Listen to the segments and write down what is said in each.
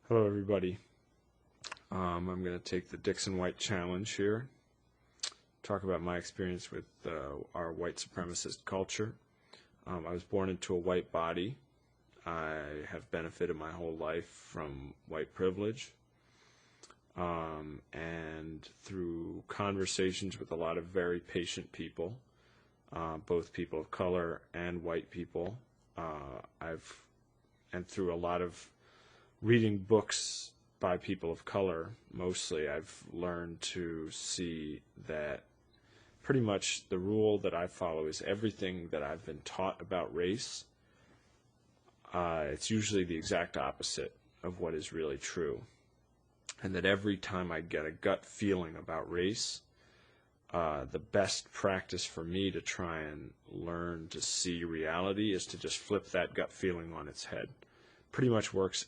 Hello everybody. I'm going to take the Dixon White challenge here, talk about my experience with our white supremacist culture. I was born into a white body. I have benefited my whole life from white privilege, and through conversations with a lot of very patient people, both people of color and white people, and through a lot of reading books by people of color, mostly, I've learned to see that pretty much the rule that I follow is everything that I've been taught about race, it's usually the exact opposite of what is really true. And that every time I get a gut feeling about race, the best practice for me to try and learn to see reality is to just flip that gut feeling on its head. Pretty much works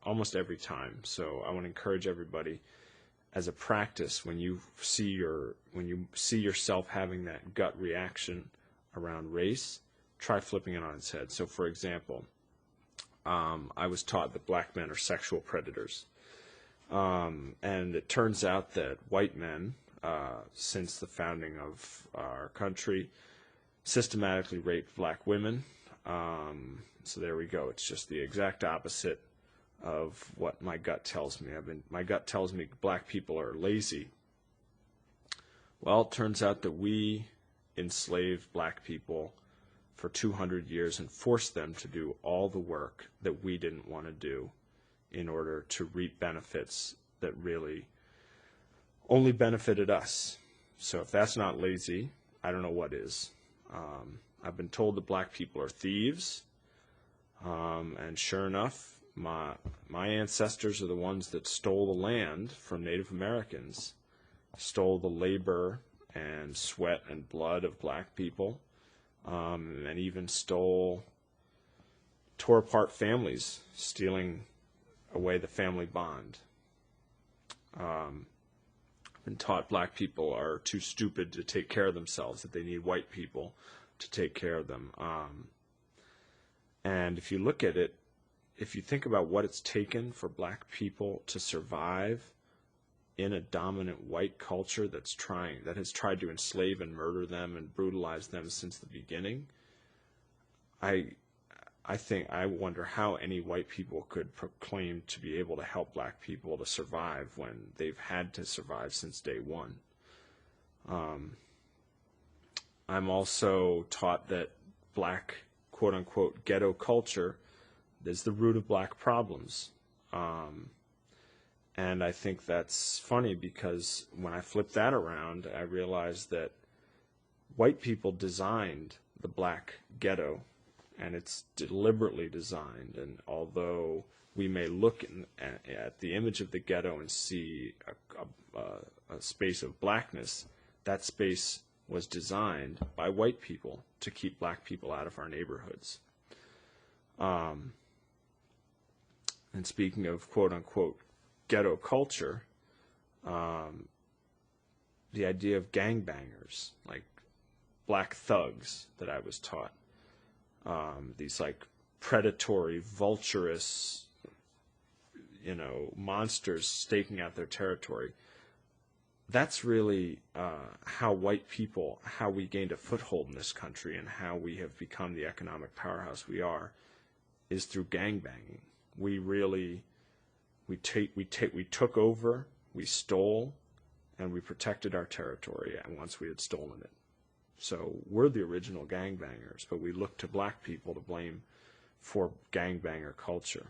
almost every time. So I want to encourage everybody, as a practice, when you see yourself having that gut reaction around race, try flipping it on its head. So, for example, I was taught that black men are sexual predators, and it turns out that white men, since the founding of our country, systematically raped black women. So there we go. It's just the exact opposite of what my gut tells me. My gut tells me black people are lazy. Well, it turns out that we enslaved black people for 200 years and forced them to do all the work that we didn't want to do in order to reap benefits that really only benefited us. So if that's not lazy, I don't know what is. I've been told that black people are thieves, and sure enough, my ancestors are the ones that stole the land from Native Americans, stole the labor and sweat and blood of black people, and even tore apart families, stealing away the family bond. I've been taught black people are too stupid to take care of themselves, that they need white people to take care of them. And if you look at it, if you think about what it's taken for black people to survive in a dominant white culture that has tried to enslave and murder them and brutalize them since the beginning, I wonder how any white people could proclaim to be able to help black people to survive when they've had to survive since day one. I'm also taught that black, quote-unquote, ghetto culture is the root of black problems. And I think that's funny because when I flip that around, I realized that white people designed the black ghetto, and it's deliberately designed. And although we may look at the image of the ghetto and see a space of blackness, that space was designed by white people to keep black people out of our neighborhoods. And speaking of quote-unquote ghetto culture, the idea of gangbangers, like black thugs that I was taught, these like predatory, vulturous, monsters staking out their territory, that's really how we gained a foothold in this country and how we have become the economic powerhouse we are, is through gangbanging. We took over, we stole, and we protected our territory once we had stolen it. So we're the original gangbangers, but we look to black people to blame for gangbanger culture.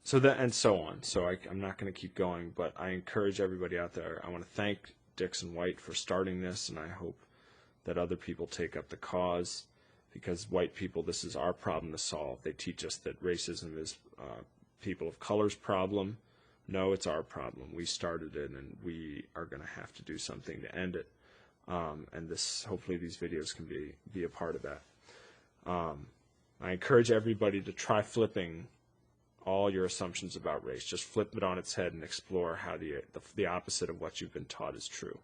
So that, and so on. So I'm not going to keep going, but I encourage everybody out there. I want to thank Dixon White for starting this, and I hope that other people take up the cause, because white people, this is our problem to solve. They teach us that racism is people of color's problem. No, it's our problem. We started it, and we are going to have to do something to end it. And hopefully these videos can be a part of that. I encourage everybody to try flipping all your assumptions about race. Just flip it on its head and explore how the opposite of what you've been taught is true.